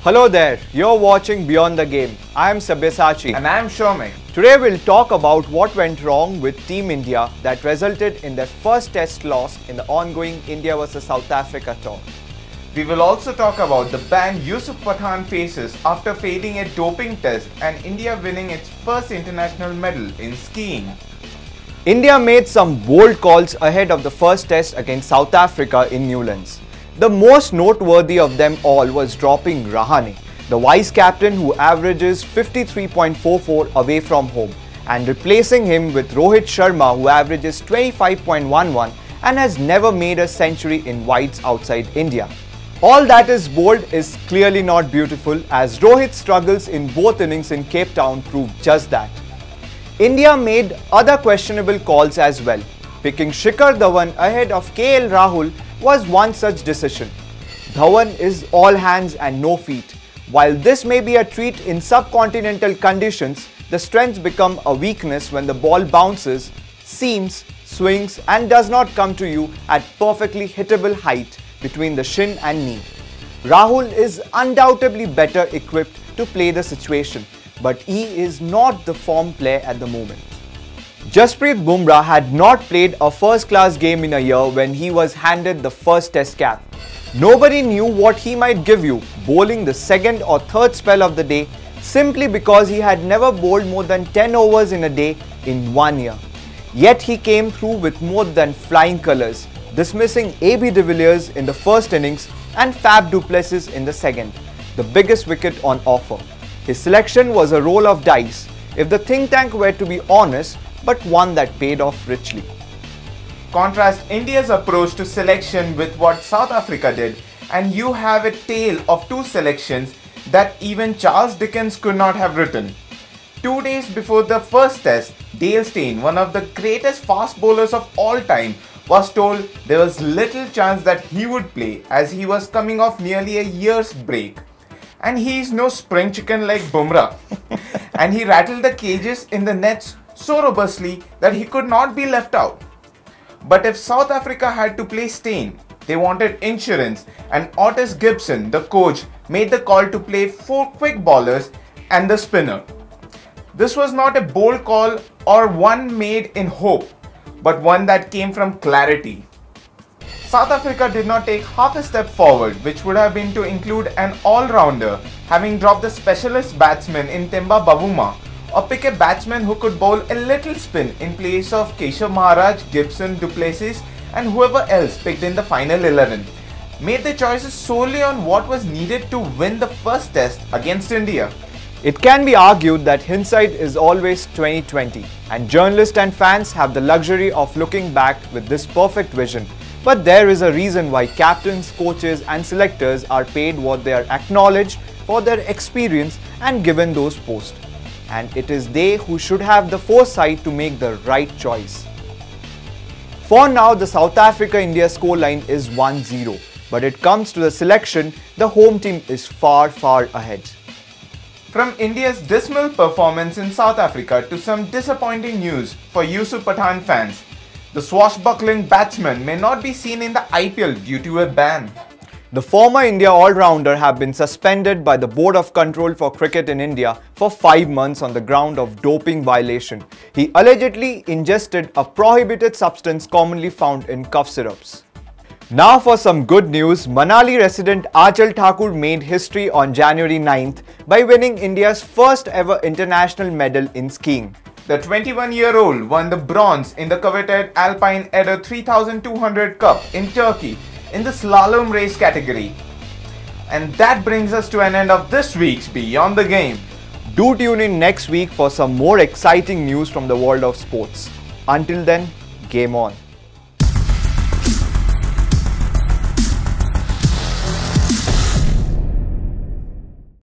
Hello there, you're watching Beyond the Game. I am Sabyasachi. And I am Soumick. Today we'll talk about what went wrong with Team India that resulted in their first test loss in the ongoing India vs South Africa tour. We will also talk about the ban Yousuf Pathan faces after failing a doping test and India winning its first international medal in skiing. India made some bold calls ahead of the first test against South Africa in Newlands. The most noteworthy of them all was dropping Rahane, the vice captain who averages 53.44 away from home, and replacing him with Rohit Sharma who averages 25.11 and has never made a century in wides outside India. All that is bold is clearly not beautiful, as Rohit's struggles in both innings in Cape Town proved just that. India made other questionable calls as well. Picking Shikhar Dhawan ahead of KL Rahul was one such decision. Dhawan is all hands and no feet. While this may be a treat in subcontinental conditions, the strengths become a weakness when the ball bounces, seams, swings and does not come to you at perfectly hittable height between the shin and knee. Rahul is undoubtedly better equipped to play the situation, but he is not the form player at the moment. Jasprit Bumrah had not played a first-class game in a year when he was handed the first test cap. Nobody knew what he might give you, bowling the second or third spell of the day simply because he had never bowled more than 10 overs in a day in 1 year. Yet he came through with more than flying colours, dismissing AB de Villiers in the first innings and Fab du Plessis in the second, the biggest wicket on offer. His selection was a roll of dice, if the think tank were to be honest, but one that paid off richly. Contrast India's approach to selection with what South Africa did, and you have a tale of two selections that even Charles Dickens could not have written. 2 days before the first test, Dale Steyn, one of the greatest fast bowlers of all time, was told there was little chance that he would play as he was coming off nearly a year's break. And he is no spring chicken like Bumrah. And he rattled the cages in the nets so robustly that he could not be left out. But if South Africa had to play Steyn, they wanted insurance, and Otis Gibson, the coach, made the call to play 4 quick bowlers and the spinner. This was not a bold call or one made in hope, but one that came from clarity. South Africa did not take half a step forward, which would have been to include an all-rounder, having dropped the specialist batsman in Temba Bavuma, or pick a batsman who could bowl a little spin in place of Keshav Maharaj, Gibson, du Plessis and whoever else picked in the final 11. Made the choices solely on what was needed to win the first test against India. It can be argued that hindsight is always 20/20, and journalists and fans have the luxury of looking back with this perfect vision. But there is a reason why captains, coaches and selectors are paid what they are acknowledged for their experience and given those posts. And it is they who should have the foresight to make the right choice. For now, the South Africa-India scoreline is 1-0, but it comes to the selection, the home team is far ahead. From India's dismal performance in South Africa to some disappointing news for Yousuf Pathan fans, the swashbuckling batsman may not be seen in the IPL due to a ban. The former India all-rounder have been suspended by the Board of Control for Cricket in India for 5 months on the ground of doping violation. He allegedly ingested a prohibited substance commonly found in cough syrups. Now for some good news, Manali resident Aanchal Thakur made history on January 9th by winning India's first ever international medal in skiing. The 21-year-old won the bronze in the coveted Alpine Eder 3200 Cup in Turkey in the slalom race category. And that brings us to an end of this week's Beyond the Game. Do tune in next week for some more exciting news from the world of sports. Until then, game on.